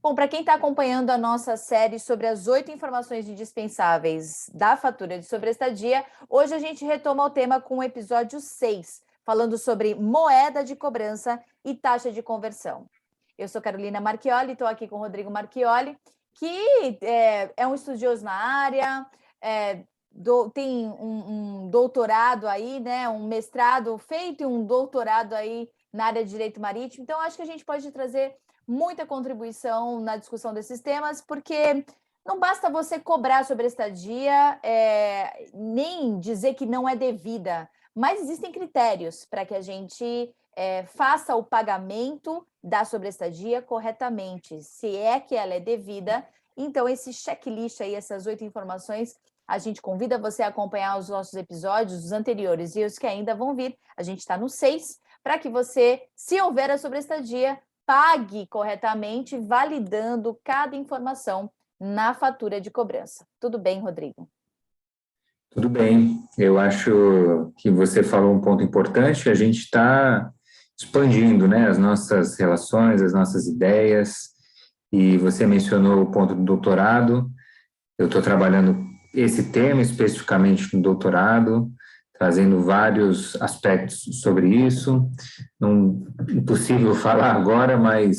Bom, para quem está acompanhando a nossa série sobre as 8 informações indispensáveis da fatura de sobreestadia, hoje a gente retoma o tema com o episódio 6, falando sobre moeda de cobrança e taxa de conversão. Eu sou Carolina Marchioli, estou aqui com o Rodrigo Marchioli, que é um estudioso na área, tem um doutorado aí, né, um mestrado feito e um doutorado aí na área de direito marítimo. Então, acho que a gente pode trazer muita contribuição na discussão desses temas, porque não basta você cobrar sobre a estadia, nem dizer que não é devida, mas existem critérios para que a gente faça o pagamento da sobreestadia corretamente. Se é que ela é devida, então esse checklist aí, essas 8 informações, a gente convida você a acompanhar os nossos episódios, os anteriores e os que ainda vão vir. A gente está no 6, para que você, se houver a sobreestadia, pague corretamente, validando cada informação na fatura de cobrança. Tudo bem, Rodrigo? Tudo bem. Eu acho que você falou um ponto importante. A gente está expandindo, né, as nossas relações, as nossas ideias. E você mencionou o ponto do doutorado. Eu estou trabalhando esse tema especificamente no doutorado, trazendo vários aspectos sobre isso. Não impossível falar agora, mas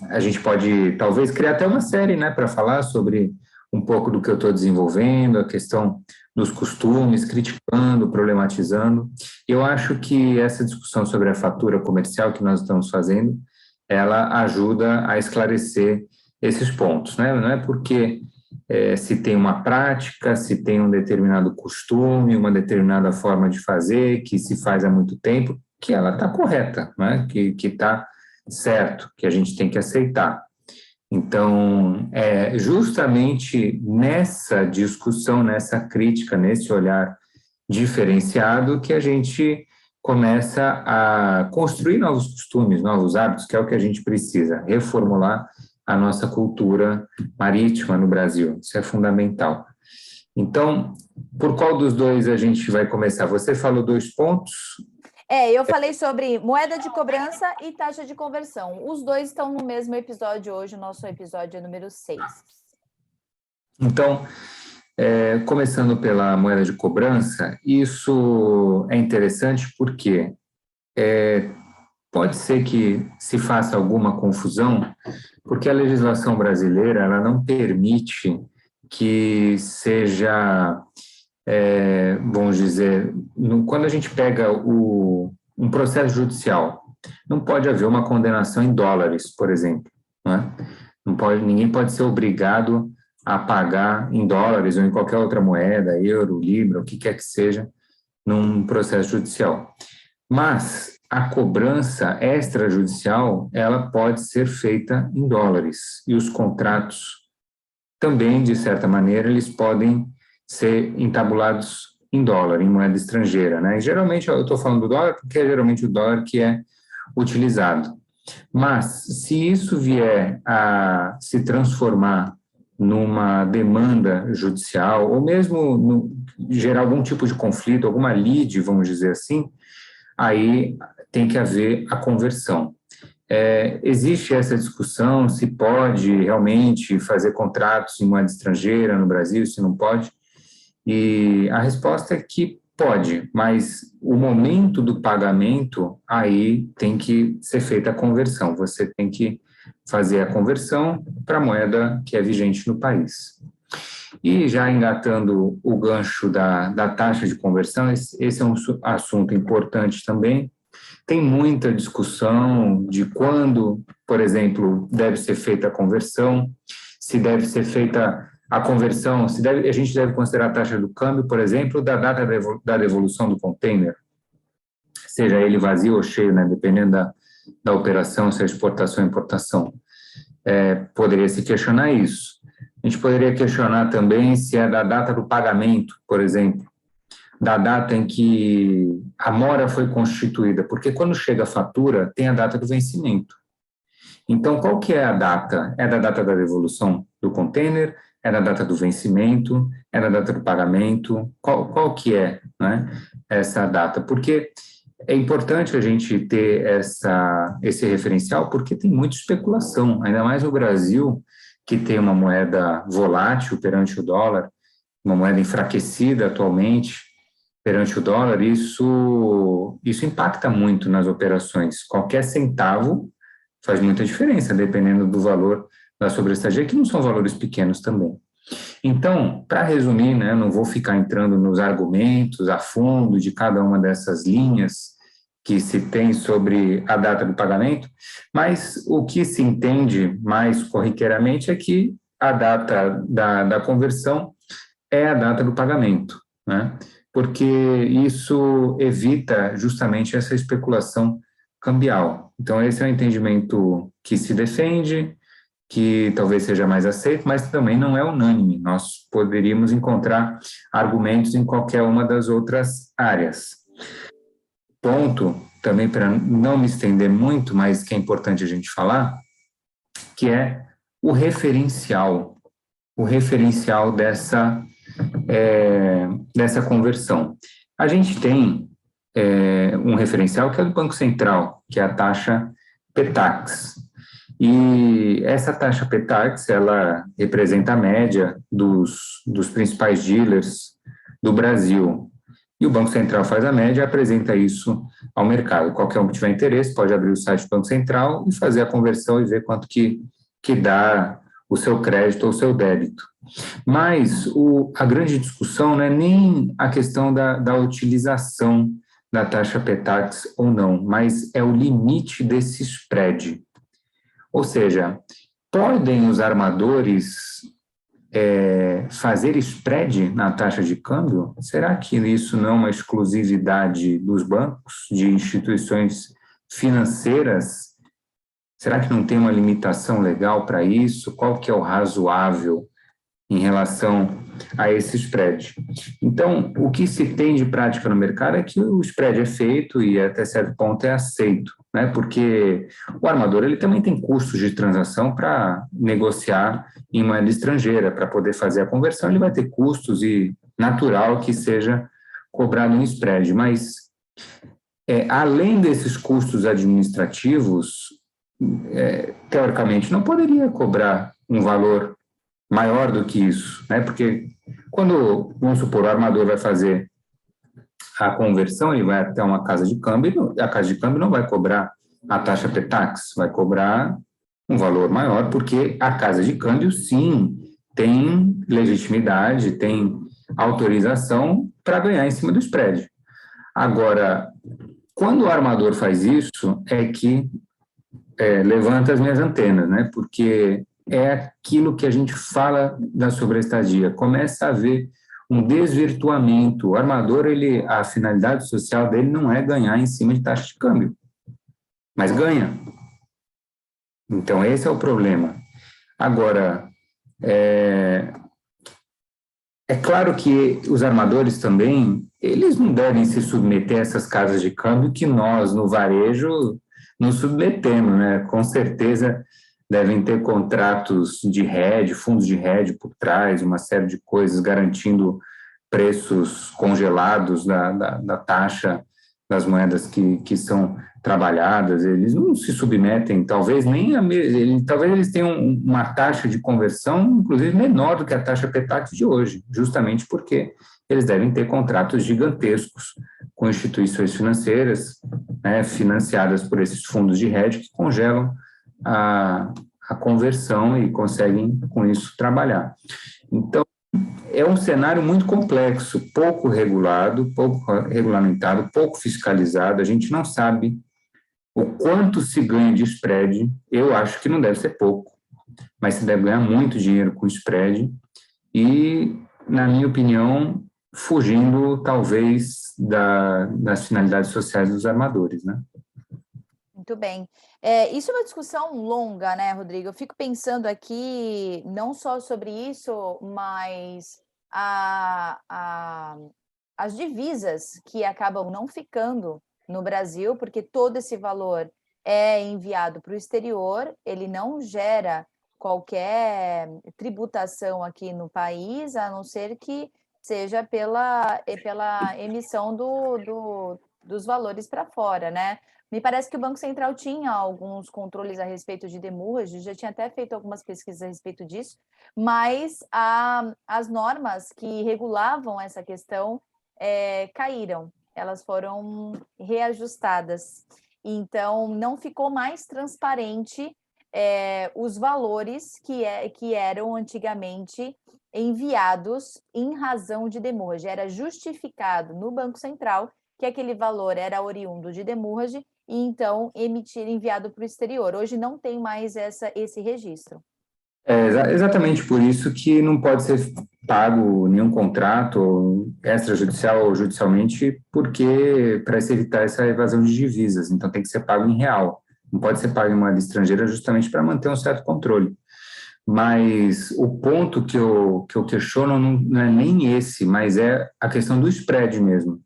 a gente pode talvez criar até uma série, né, para falar sobre um pouco do que eu estou desenvolvendo, a questão dos costumes, criticando, problematizando. Eu acho que essa discussão sobre a fatura comercial que nós estamos fazendo, ela ajuda a esclarecer esses pontos, né? Não é porque se tem uma prática, se tem um determinado costume, uma determinada forma de fazer, que se faz há muito tempo, que ela está correta, né? Que está certo, que a gente tem que aceitar. Então, é justamente nessa discussão, nessa crítica, nesse olhar diferenciado que a gente começa a construir novos costumes, novos hábitos, que é o que a gente precisa, reformular a nossa cultura marítima no Brasil. Isso é fundamental. Então, por qual dos dois a gente vai começar? Você falou 2 pontos. Eu falei sobre moeda de cobrança e taxa de conversão. Os dois estão no mesmo episódio hoje, o nosso episódio é número 6. Então, começando pela moeda de cobrança, isso é interessante porque pode ser que se faça alguma confusão, porque a legislação brasileira ela não permite que seja, vamos dizer, quando a gente pega um processo judicial, não pode haver uma condenação em dólares, por exemplo, né? Ninguém pode ser obrigado a pagar em dólares ou em qualquer outra moeda, euro, libra, o que quer que seja, num processo judicial. Mas a cobrança extrajudicial, ela pode ser feita em dólares, e os contratos também, de certa maneira, eles podem ser entabulados em dólar, em moeda estrangeira, né? E geralmente, eu estou falando do dólar porque é geralmente o dólar que é utilizado. Mas, se isso vier a se transformar numa demanda judicial, ou mesmo gerar algum tipo de conflito, alguma lide, vamos dizer assim, aí tem que haver a conversão. Existe essa discussão se pode realmente fazer contratos em moeda estrangeira no Brasil, se não pode, e a resposta é que pode, mas o momento do pagamento, aí tem que ser feita a conversão, você tem que fazer a conversão para a moeda que é vigente no país. E já engatando o gancho da taxa de conversão, esse é um assunto importante também. Tem muita discussão de quando, por exemplo, deve ser feita a conversão, se deve ser feita a conversão, a gente deve considerar a taxa do câmbio, por exemplo, da data da devolução do container, seja ele vazio ou cheio, né, dependendo da operação, se é exportação ou importação. Poderia se questionar isso. A gente poderia questionar também se é da data do pagamento, por exemplo, da data em que a mora foi constituída, porque quando chega a fatura, tem a data do vencimento. Então, qual que é a data? É da data da devolução do container? É da data do vencimento? É da data do pagamento? Qual que é, né, essa data? Porque É importante a gente ter esse referencial porque tem muita especulação, ainda mais no Brasil, que tem uma moeda volátil perante o dólar, uma moeda enfraquecida atualmente perante o dólar, isso impacta muito nas operações. Qualquer centavo faz muita diferença, dependendo do valor da sobreestadia, que não são valores pequenos também. Então, para resumir, né, não vou ficar entrando nos argumentos a fundo de cada uma dessas linhas que se tem sobre a data do pagamento, mas o que se entende mais corriqueiramente é que a data da conversão é a data do pagamento, né? Porque isso evita justamente essa especulação cambial. Então, esse é o entendimento que se defende, que talvez seja mais aceito, mas também não é unânime. Nós poderíamos encontrar argumentos em qualquer uma das outras áreas. Ponto, também para não me estender muito, mas que é importante a gente falar, que é o referencial dessa conversão. A gente tem um referencial que é do Banco Central, que é a taxa PETAX. E essa taxa PETAX, ela representa a média dos principais dealers do Brasil. E o Banco Central faz a média e apresenta isso ao mercado. Qualquer um que tiver interesse pode abrir o site do Banco Central e fazer a conversão e ver quanto que dá o seu crédito ou o seu débito. Mas a grande discussão não é nem a questão da utilização da taxa PETAX ou não, mas é o limite desse spread. Ou seja, podem os armadores fazer spread na taxa de câmbio? Será que isso não é uma exclusividade dos bancos, de instituições financeiras? Será que não tem uma limitação legal para isso? Qual que é o razoável em relação a esse spread? Então, o que se tem de prática no mercado é que o spread é feito e até certo ponto é aceito, né? Porque o armador ele também tem custos de transação para negociar em moeda estrangeira, para poder fazer a conversão, ele vai ter custos e natural que seja cobrado um spread, mas além desses custos administrativos, teoricamente não poderia cobrar um valor maior do que isso, né? Porque quando, vamos supor, o armador vai fazer a conversão, ele vai até uma casa de câmbio, a casa de câmbio não vai cobrar a taxa PETAX, vai cobrar um valor maior, porque a casa de câmbio, sim, tem legitimidade, tem autorização para ganhar em cima do spread. Agora, quando o armador faz isso, é que levanta as minhas antenas, né? Porque é aquilo que a gente fala da sobreestadia. Começa a haver um desvirtuamento. O armador, a finalidade social dele não é ganhar em cima de taxa de câmbio, mas ganha. Então, esse é o problema. Agora, é claro que os armadores também, eles não devem se submeter a essas casas de câmbio que nós, no varejo, nos submetemos, né? Com certeza devem ter contratos de hedge, fundos de hedge por trás, uma série de coisas garantindo preços congelados da taxa das moedas que são trabalhadas. Eles não se submetem, talvez nem talvez eles tenham uma taxa de conversão, inclusive, menor do que a taxa PETAX de hoje, justamente porque eles devem ter contratos gigantescos com instituições financeiras, né, financiadas por esses fundos de hedge que congelam a conversão e conseguem, com isso, trabalhar. Então, é um cenário muito complexo, pouco regulado, pouco regulamentado, pouco fiscalizado. A gente não sabe o quanto se ganha de spread. Eu acho que não deve ser pouco, mas se deve ganhar muito dinheiro com spread e, na minha opinião, fugindo, talvez, das finalidades sociais dos armadores, né? Muito bem. Isso é uma discussão longa, né, Rodrigo? Eu fico pensando aqui não só sobre isso, mas as divisas que acabam não ficando no Brasil, porque todo esse valor é enviado para o exterior, ele não gera qualquer tributação aqui no país, a não ser que seja pela emissão dos valores para fora, né? Me parece que o Banco Central tinha alguns controles a respeito de demurrage, já tinha até feito algumas pesquisas a respeito disso, mas as normas que regulavam essa questão caíram, elas foram reajustadas. Então, não ficou mais transparente os valores que eram antigamente enviados em razão de demurrage. Era justificado no Banco Central que aquele valor era oriundo de demurrage e então enviado para o exterior. Hoje não tem mais esse registro. Exatamente por isso que não pode ser pago nenhum contrato extrajudicial ou judicialmente, porque para se evitar essa evasão de divisas, então tem que ser pago em real, não pode ser pago em moeda estrangeira justamente para manter um certo controle. Mas o ponto que eu questiono não é nem esse, mas é a questão do spread mesmo,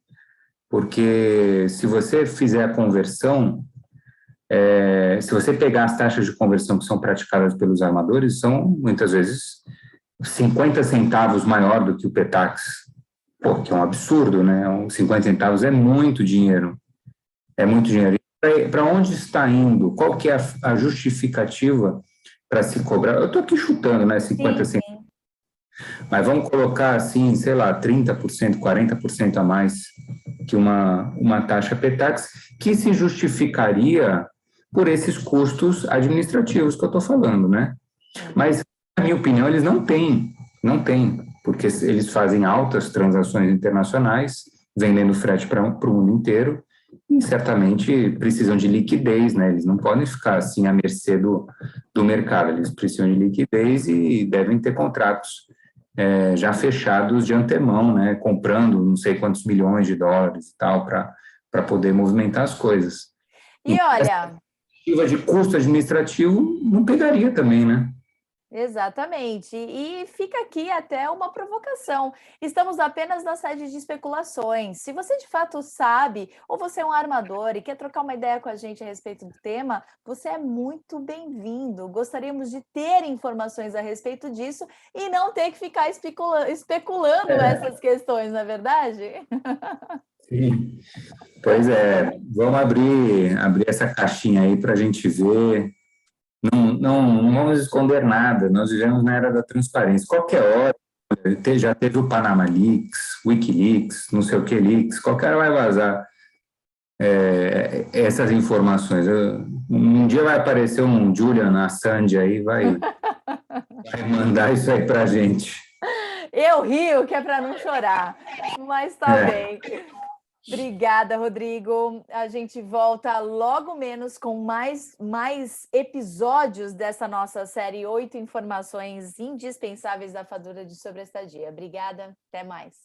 porque se você fizer a conversão, se você pegar as taxas de conversão que são praticadas pelos armadores, são muitas vezes 50 centavos maior do que o Petax, pô, que é um absurdo, né? 50 centavos é muito dinheiro, é muito dinheiro. Para onde está indo? Qual que é a justificativa para se cobrar? Eu estou aqui chutando, né? 50 centavos. Mas vamos colocar assim, sei lá, 30%, 40% a mais que uma taxa Petax, que se justificaria por esses custos administrativos que eu estou falando, né? Mas, na minha opinião, eles não têm, porque eles fazem altas transações internacionais, vendendo frete para o mundo inteiro, e certamente precisam de liquidez, né? Eles não podem ficar assim à mercê do mercado, eles precisam de liquidez e devem ter contratos já fechados de antemão, né? Comprando não sei quantos milhões de dólares e tal, para poder movimentar as coisas. E olha, De custo administrativo não pegaria também, né? exatamente. E fica aqui até uma provocação. Estamos apenas na sede de especulações. Se você de fato sabe, ou você é um armador e quer trocar uma ideia com a gente a respeito do tema, você é muito bem-vindo. Gostaríamos de ter informações a respeito disso e não ter que ficar especulando essas questões, não é verdade? Sim. Pois é, vamos abrir essa caixinha aí para a gente ver. Não vamos esconder nada, nós vivemos na era da transparência. Qualquer hora, já teve o Panama Leaks, Wikileaks, não sei o que Leaks, qualquer hora vai vazar essas informações. Um dia vai aparecer um Julian Assange aí, vai mandar isso aí para a gente. Eu rio, que é para não chorar, mas tá bem. Obrigada, Rodrigo. A gente volta logo menos com mais episódios dessa nossa série 8 informações indispensáveis da fatura de sobreestadia. Obrigada, até mais.